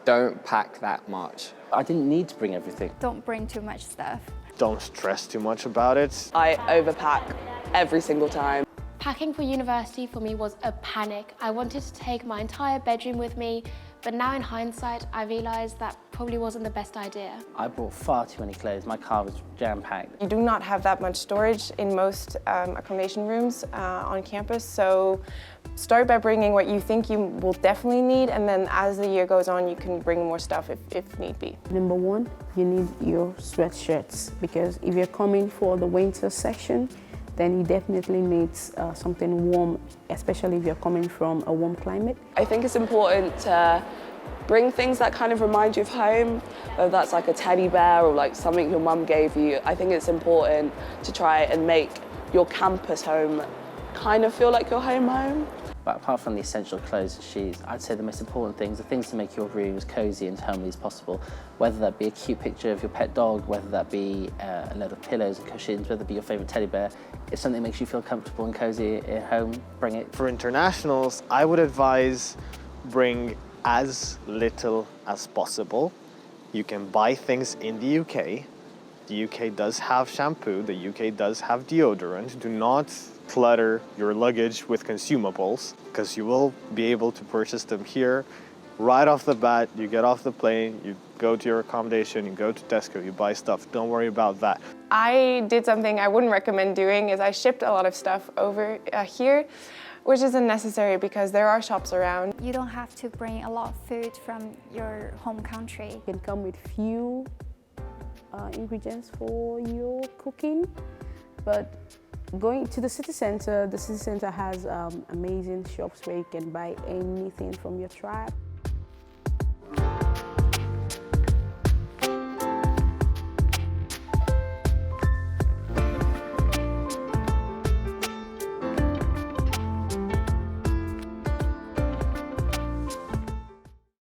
don't pack that much. I didn't need to bring everything. Don't bring too much stuff. Don't stress too much about it. I overpack every single time. Packing for university for me was a panic. I wanted to take my entire bedroom with me, but now in hindsight, I realised that probably wasn't the best idea. I brought far too many clothes. My car was jam-packed. You do not have that much storage in most accommodation rooms on campus, so start by bringing what you think you will definitely need, and then as the year goes on, you can bring more stuff if need be. Number one, you need your sweatshirts, because if you're coming for the winter section, then you definitely need something warm, especially if you're coming from a warm climate. I think it's important to bring things that kind of remind you of home, whether that's like a teddy bear or like something your mum gave you. I think it's important to try and make your campus home kind of feel like your home. But apart from the essential clothes and shoes, I'd say the most important things are things to make your room as cosy and homely as possible. Whether that be a cute picture of your pet dog, whether that be a load of pillows and cushions, whether it be your favourite teddy bear. If something makes you feel comfortable and cosy at home, bring it. For internationals, I would advise bring as little as possible. You can buy things in the UK. The UK does have shampoo, the UK does have deodorant. Do not clutter your luggage with consumables, because you will be able to purchase them here right off the bat. You get off the plane, you go to your accommodation, you go to Tesco, you buy stuff. Don't worry about that. I did something I wouldn't recommend doing, is I shipped a lot of stuff over here, which is unnecessary because there are shops around. You don't have to bring a lot of food from your home country. You can come with few ingredients for your cooking, but going to the city center has amazing shops where you can buy anything from your tribe.